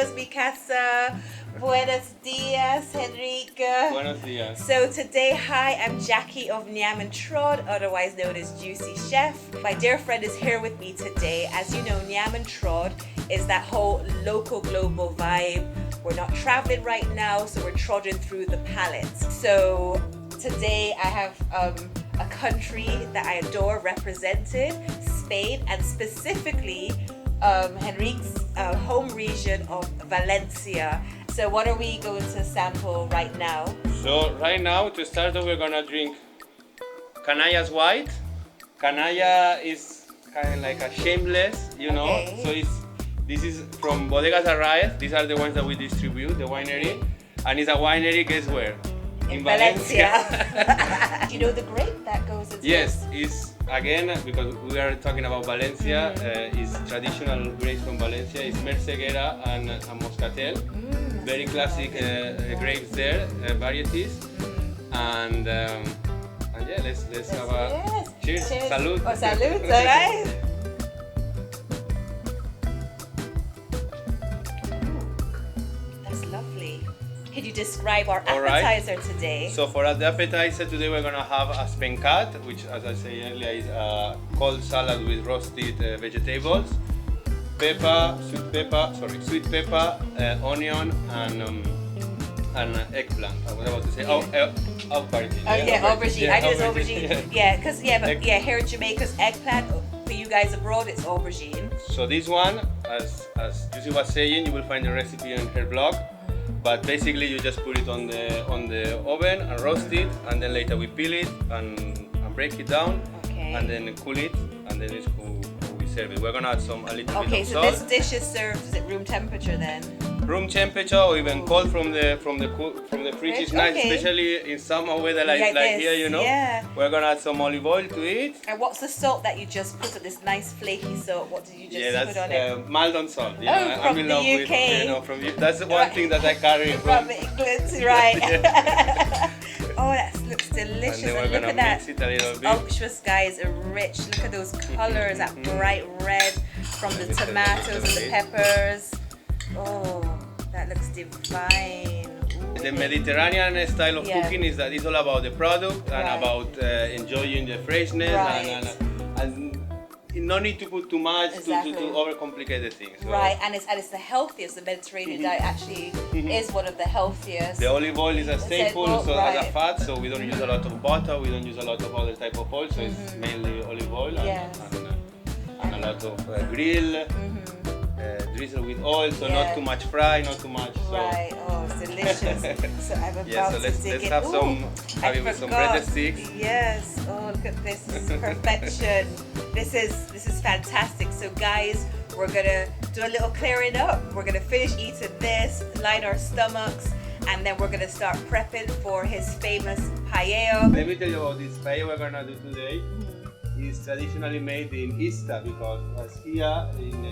Bienvenidos, mi casa. Buenos dias, Enric. Buenos dias. So today, hi, I'm Jackie of Nyam and Trod, otherwise known as JuicyChef. My dear friend is here with me today. As you know, Nyam and Trod is that whole local global vibe. We're not traveling right now, so we're trotting through the palette. So today I have a country that I adore represented, Spain, and specifically Enric's home region of Valencia. So what are we going to sample right now? So right now, to start off, we're gonna drink Canalla's White. Canalla is kind of like a shameless, you know. Okay. So this is from Bodegas Arraez. These are the ones that we distribute, the winery. And it's a winery, guess where? In Valencia. Do you know the grape that goes into Yes, it's again, because we are talking about Valencia, it's traditional grapes from Valencia. It's Merceguera and Moscatel. Very classic grapes there, varieties. And yeah, let's have a cheers. Salud. Oh, salud, alright. That's lovely. Can you describe our appetizer today? So for the appetizer today, we're gonna have a spencat, which, as I said earlier, is a cold salad with roasted vegetables, sweet pepper, onion, and eggplant. I was about to say aubergine. Oh yeah, aubergine. I know it's aubergine. Yeah. Yeah, here in Jamaica, it's eggplant. For you guys abroad, it's aubergine. So this one, as Juicy was saying, you will find the recipe on her blog. But basically, you just put it on the oven and roast it, and then later we peel it and break it down, and then cool it, and then it's how we serve it. We're gonna add a little bit of salt. Okay, so this dish is served, is it room temperature then? Room temperature, or even cold from the fridge is nice, especially in summer weather like here, you know. Yeah. We're gonna add some olive oil to it. And what's the salt that you just put on this nice flaky salt? What did you just put on it? Yeah, that's Maldon salt. You Oh, know, from I'm in the love UK. with, you know, from you. That's the one thing that I carry from England, right? Oh, that looks delicious. And then we're gonna mix it a little bit. Unctuous, guys, rich. Look at those colors, that bright red from the tomatoes and the peppers. Oh, that looks divine. Ooh. The Mediterranean style of cooking is that it's all about the product and about enjoying the freshness and no need to put too much to overcomplicate the things. So. Right, and it's the healthiest. The Mediterranean diet actually is one of the healthiest. The olive oil is a staple, so as a fat, so we don't use a lot of butter, we don't use a lot of other type of oil, so it's mainly olive oil and a lot of grill. Drizzle with oil, so not too much fry, not too much. So. Right, oh, it's delicious. So I'm about so let's to dig have in. some breaded sticks. Yes, oh look at this, this is perfection. This is fantastic. So guys, we're gonna do a little clearing up. We're gonna finish eating this, line our stomachs, and then we're gonna start prepping for his famous paella. Let me tell you about this paella we're gonna do today. It's traditionally made in Easter because as here in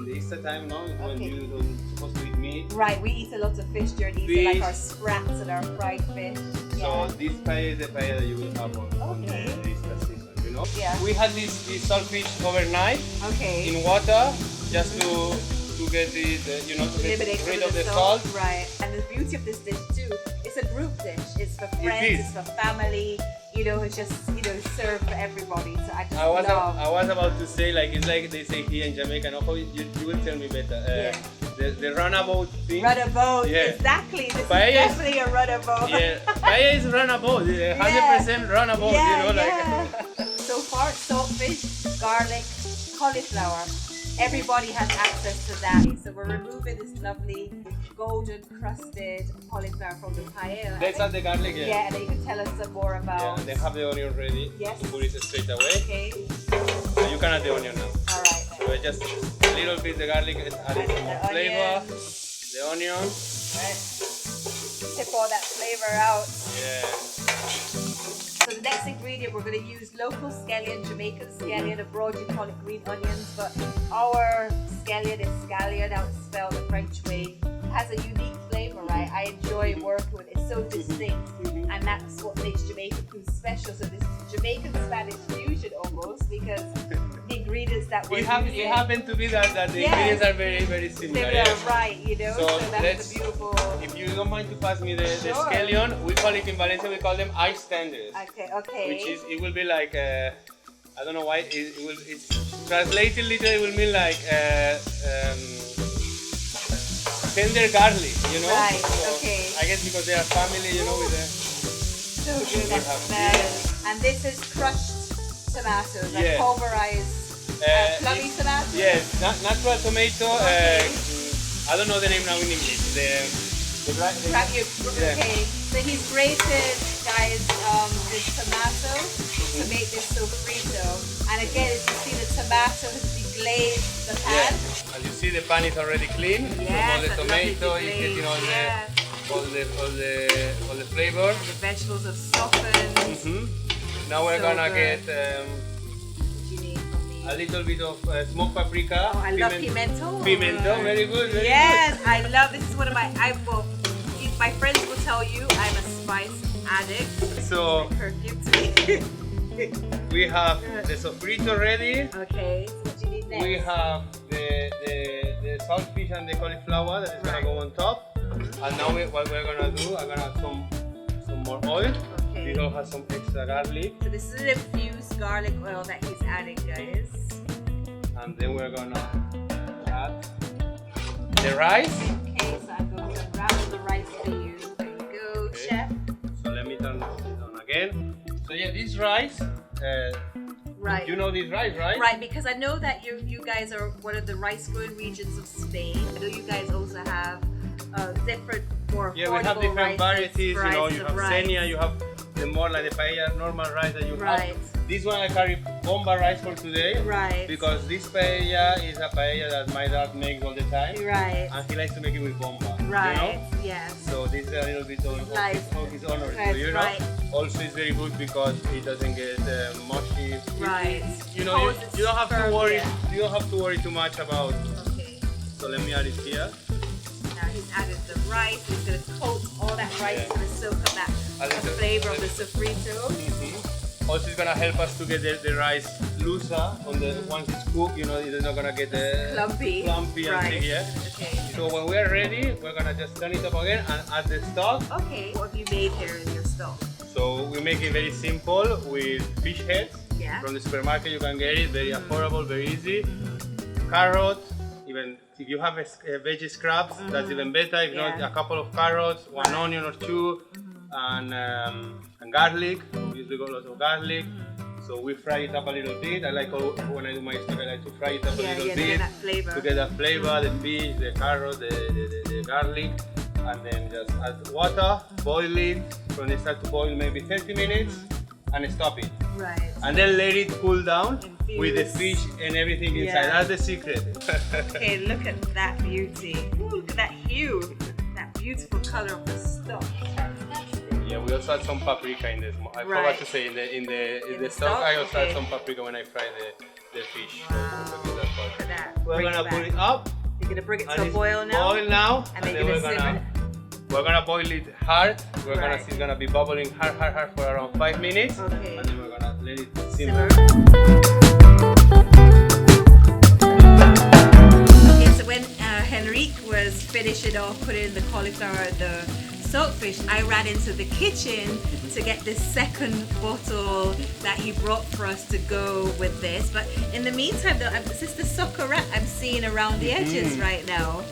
the Easter time, no, when you don't supposed to eat meat. Right, we eat a lot of fish during Easter, like our sprats and our fried fish. So this paella is the paella that you will have on the Easter season, you know. Yeah. We had this saltfish overnight in water just to get it, you know, to get rid of the salt. Right, and the beauty of this dish too, it's a group dish. It's for friends, it's for family. You know, it's just, you know, served for everybody. So I was about to say, like, it's like they say here in Jamaica, no, you will tell me better. The runabout thing. Runabout, yeah. exactly. This is definitely a runabout. Yeah, paella is runabout, 100% runabout, you know, like. So far, saltfish, garlic, cauliflower. Everybody has access to that. So we're removing this lovely golden crusted cauliflower from the paella. Let's add the garlic, Yeah, and then you can tell us some more about. Yeah, and then have the onion ready. Yes. To put it straight away. Okay. So you can add the onion now. Alright. So just a little bit the garlic, adding some more flavor. The onion. Right. Tip all that flavor out. Yeah. So the next ingredient, we're going to use local scallion, Jamaican scallion. Abroad you call it green onions, but our scallion is scallion, now it's spelled the French way. It has a unique flavor, right? I enjoy working with it. It's so distinct, and that's what makes Jamaican food special. So this is Jamaican Spanish fusion almost, because the ingredients that we're It using. happened to be that the ingredients are very similar. They are right, you know. So that's let's, the beautiful. if you don't mind to pass me the Sure. scallion, we call it in Valencia, we call them ice tenders. Okay. Which is, it will be like, I don't know why, it's translated literally, it will mean like tender garlic, you know? Right, So okay. I guess because they are family, you know, with the... So good, that smells. And this is crushed tomatoes, like Yes. pulverized plummy tomatoes? Yes, natural tomato. Okay. I don't know the name now in English. Okay, so he's grated, guys, this tomato to make this sofrito. And again, as you see, the tomato has deglazed the pan. As you see, the pan is already clean. Yes, so all the that tomato lovely is getting all deglaze, all the flavor. The vegetables have softened. Now we're So gonna good. get What do you need from me? a little bit of smoked paprika. Oh, I love pimento. Pimento, very good. Very Yes, I love this. Is one of my friends will tell you I'm a spice addict. good. So Perfume to me. we have the sofrito ready. Okay, so what do you need next? We have the saltfish and the cauliflower that is gonna go on top. And now what we're gonna do, I'm gonna add some more oil. Okay. We also have some extra garlic. So this is an infused garlic oil that he's adding, guys. And then we're gonna add the rice. Okay, so I'm going to unravel the rice for you. There you go, Okay. chef. So let me turn this on again. So yeah, this rice, Right. you know this rice, right? Right, because I know that you guys are one of the rice growing regions of Spain. I know you guys also have different, more Yeah, we have affordable different varieties. You know, varieties you of have rice. senia, you have the more like the paella normal rice that you Right. have. This one I carry bomba rice for today. Right. Because this paella is a paella that my dad makes all the time. Right. And he likes to make it with bomba. Right. You know? Yes. So this is a little bit of his honor. So, That's you know, right. also it's very good because it doesn't get mushy. Right. You know, you don't have to worry. Yeah. You don't have to worry too much about. Okay. So let me add it here. Now he's added the rice. He's going to coat all that rice. Yeah. It's going to soak up that the flavor of the sofrito. Also, it's gonna help us to get the rice looser on the once it's cooked. You know, it's not gonna get Clumpy. and Right. thick, yeah. Okay. So when we're ready, we're gonna just turn it up again and add the stock. Okay. What have you made here in your stock? So we make it very simple with fish heads. Yeah. From the supermarket you can get it, very affordable, very easy. Carrots, even if you have a veggie scraps, that's even better. If not, Yeah. a couple of carrots, one onion or two, and garlic. We got lots of garlic. So we fry it up a little bit. I like when I do my stock, I like to fry it up a little to bit get that flavor. to get that flavor, the fish, the carrot, the garlic, and then just add water, boil it. When it starts to boil, maybe 30 minutes, and stop it. Right. And then let it cool down with the Infuse. fish and everything inside. Yeah. That's the secret. Okay, look at that beauty. Ooh, look at that hue. That beautiful color of the stock. Fantastic. Yeah, we also add some paprika in this. I forgot Right. to say in the stock? stock. I also Okay. add some paprika when I fry the fish. Wow. So look at that part. Look at that. We're Bring gonna it put back. it up. You're gonna bring it And to a it's boil now. Boil now, And then you're we're gonna gonna simmer. we're gonna boil it hard. We're gonna Right. see it's gonna be bubbling hard for around 5 minutes. Okay. And then we're gonna let it Simmer. simmer. Okay, so when Enric was finishing off putting the cauliflower, the saltfish, I ran into the kitchen to get this second bottle that he brought for us to go with this. But in the meantime, though, this is the soccerette I'm seeing around the edges right now.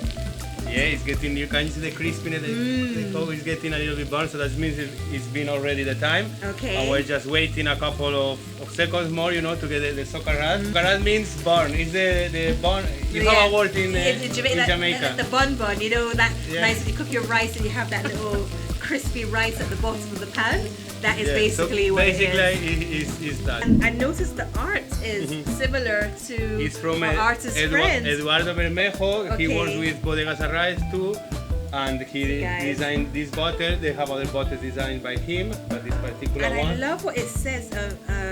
Yeah, it's getting, you can see the crispiness, the coke is getting a little bit burnt, so that means it's been already the time. Okay. And we're just waiting a couple of seconds more, you know, to get the socarat. Socarat means burn, it's the bun, you have a word in Jamaica. The bun, you know, that Yeah. nice when you cook your rice and you have that little crispy rice at the bottom of the pan. That is Yeah, basically so what it is. basically is that. And I noticed the art is similar to It's from our artist friends. Eduardo Bermejo. He Okay. works with Bodegas Arraiz too. And he Guys. designed this bottle. They have other bottles designed by him, but this particular And I one. love what it says.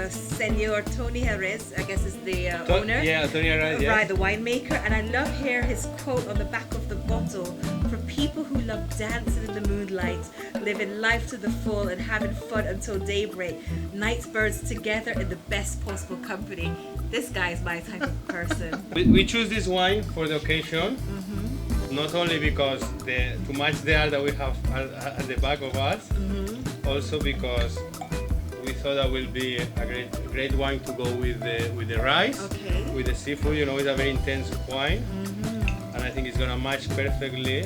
Senor Tony Jerez, I guess is the owner. Yeah, Tony Arraiz, yeah. Right, the winemaker. And I love here his quote on the back of the bottle: "For people who love dancing in the moonlight, living life to the full, and having fun until daybreak, night birds together in the best possible company." This guy's my type of person. We choose this wine for the occasion, not only because to match the art that we have at the back of us, also because we thought that will be a great wine to go with the rice, with the seafood. You know, it's a very intense wine, and I think it's gonna match perfectly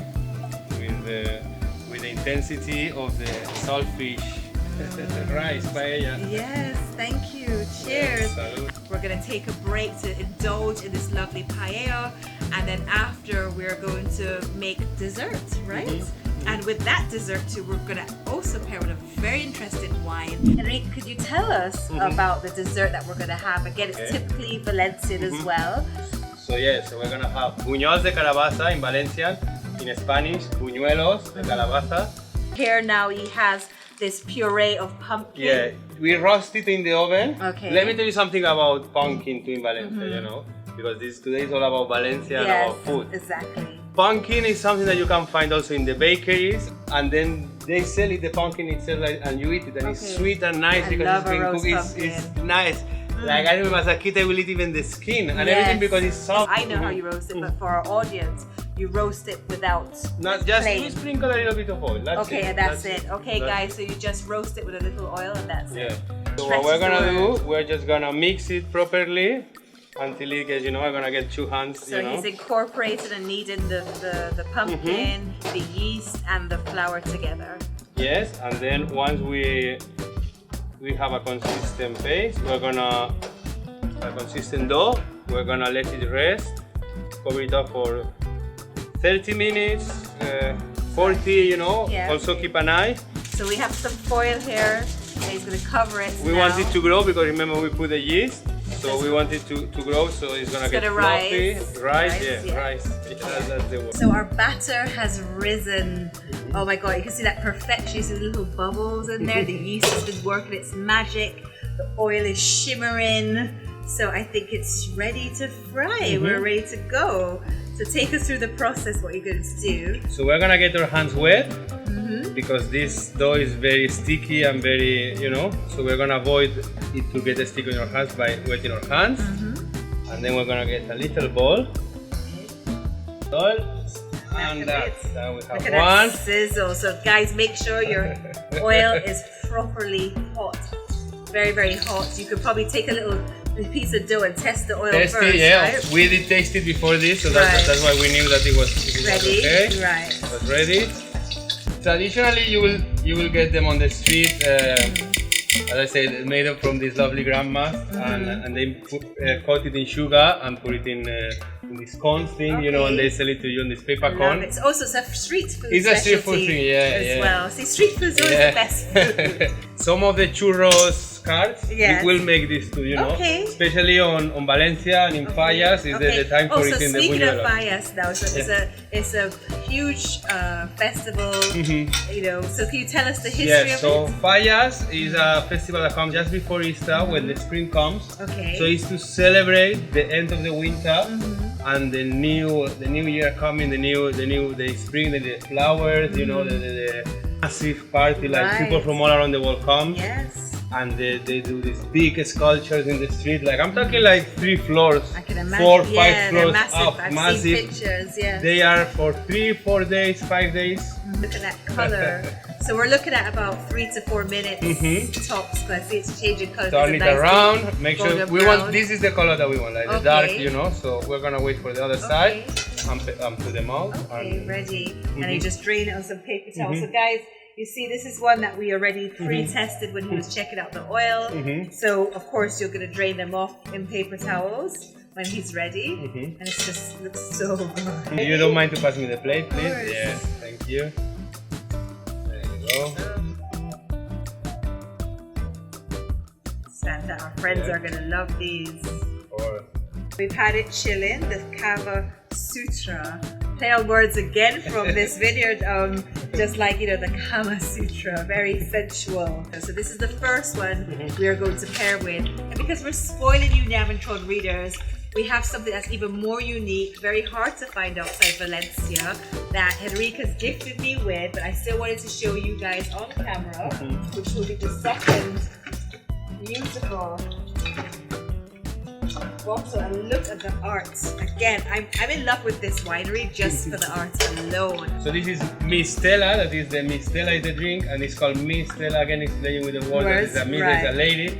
with the intensity of the saltfish rice paella. Yes, thank you. Cheers. Salud. We're gonna take a break to indulge in this lovely paella, and then after we're going to make dessert, right? And with that dessert too, we're gonna also pair with a very interesting wine. Enric, could you tell us about the dessert that we're gonna have? Again, it's typically Valencian as well. So we're gonna have buñuelos de calabaza in Valencian, in Spanish, buñuelos de calabaza. Here now he has this puree of pumpkin. Yeah, we roast it in the oven. Okay. Let me tell you something about pumpkin too in Valencia, you know, because today is all about Valencia and about food. Exactly. Pumpkin is something that you can find also in the bakeries, and then they sell it, the pumpkin itself, and you eat it, and it's sweet and nice because it's been cooked. It's nice. Like I remember as a kid, I will eat even the skin and everything because it's soft. I know how you roast it, but for our audience, you roast it without not just plain. You sprinkle a little bit of oil. That's it. Okay, guys, so you just roast it with a little oil, and that's it. So what we're gonna do, we're just gonna mix it properly until it gets, we're gonna get 2 hands. So he's incorporated and kneading the pumpkin, the yeast, and the flour together. Yes, and then once we have a consistent paste, a consistent dough, we're gonna let it rest, cover it up for 30 minutes, 40, also keep an eye. So we have some foil here, and he's gonna cover it. We want it to grow because remember we put the yeast, so we want it to grow, so it's gonna get fluffy. Rise. That's the word. So our batter has risen. Oh my god, you can see that perfection. You see the little bubbles in there. The yeast has been working its magic. The oil is shimmering. So I think it's ready to fry. We're ready to go. So take us through the process, what you're going to do. So we're gonna get our hands wet because this dough is very sticky and very, so we're gonna avoid it to get sticky on our hands by wetting our hands. And then we're gonna get a little bowl. And that's we have Look at one. That sizzle. So guys, make sure your oil is properly hot. Very, very hot. So you could probably take a little piece of dough and test the oil first, right? We did taste it before this, so that's why we knew that it was ready. Okay. Right. It was ready. Traditionally, you will get them on the street. As I said, made up from these lovely grandmas, and they coat it in sugar and put it in this cone thing, and they sell it to you in this paper cone. It's also a street food. It's a street food thing, as well. See, street food is always the best food. Some of the churros carts, we will make this too, especially on Valencia and in Fallas is the time for eating the buñuelos. Speaking of Fallas now, so it's a huge festival, so can you tell us the history of it? So Fallas is a festival that comes just before Easter when the spring comes. Okay. So it's to celebrate the end of the winter and the new year coming, the spring, the flowers, the massive party, like people from all around the world come. Yes. And they do these big sculptures in the street. Like I'm talking like 3 floors, I can imagine. 4 5 floors massive. up, I've massive. seen pictures, They are for 3 4 days, 5 days. Look at that color. So we're looking at about 3 to 4 minutes tops. Because I see it's changing color. Turn it around. Make sure we want. This is the color that we want, like the dark, So we're gonna wait for the other side and put them out. Okay, ready. And you just drain it on some paper towel. So guys, you see, this is one that we already pre-tested when he was checking out the oil. So of course you're going to drain them off in paper towels when he's ready. And it just looks so good. You don't mind to pass me the plate, please? Yes, thank you. There you go. Santa, our friends are going to love these. We've had it chilling, the Kava Sutra. Play on words again from this vineyard, just like the Kama Sutra, very sensual. So this is the first one we are going to pair with, and because we're spoiling you Nyam and Trod readers, we have something that's even more unique, very hard to find outside Valencia, that Enric has gifted me with, but I still wanted to show you guys on camera, which will be the second beautiful bottle and look at the art. Again, I'm in love with this winery just for the art alone. So this is Mistela, that is the Mistela is the drink, and it's called Mistela. Again, it's playing with the word. That is a Mistela, right. is a lady.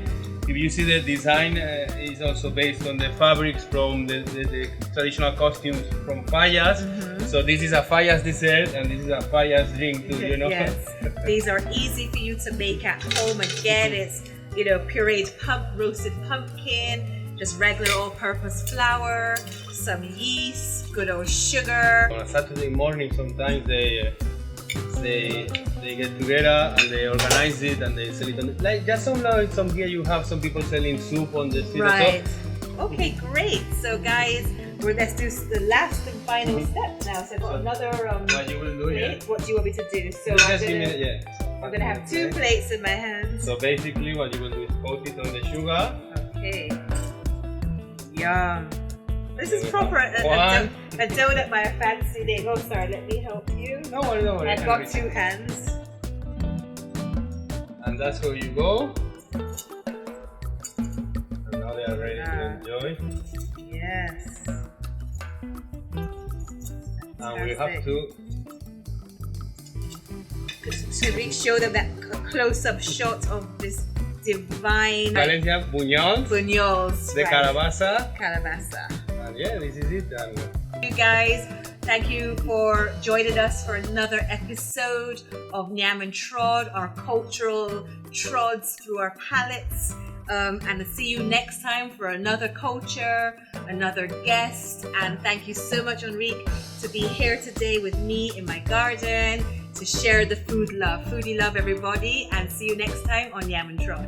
If you see the design, is also based on the fabrics from the traditional costumes from Fallas. So this is a Fallas dessert, and this is a Fallas drink too, you know? Yes. These are easy for you to make at home. Again, it's, you know, pureed roasted pumpkin, just regular all-purpose flour, some yeast, good old sugar. On a Saturday morning, sometimes they get together and they organize it and they sell it on the, like just some here you have some people selling soup on the street. Right. Okay, great. So guys, let's do the last and final step now. So I've got another what you will do, plate. What do you want me to do? So I'm gonna have 2 plates in my hands. So basically what you will do is coat it on the sugar. Okay. Yum. This is proper a donut by a fancy name. Oh, sorry, let me help you. No worry. I've got 2 hands. And that's how you go. And now they are ready to enjoy. Yes. And we have to show them that close-up shot of this divine Valencia buñols de calabaza. Calabaza. And yeah, this is it. And you guys, thank you for joining us for another episode of Nyam and Trod, our cultural trods through our palates. And I'll see you next time for another culture, another guest. And thank you so much, Enric, to be here today with me in my garden to share the food love. Foodie love, everybody. And see you next time on Nyam and Trod.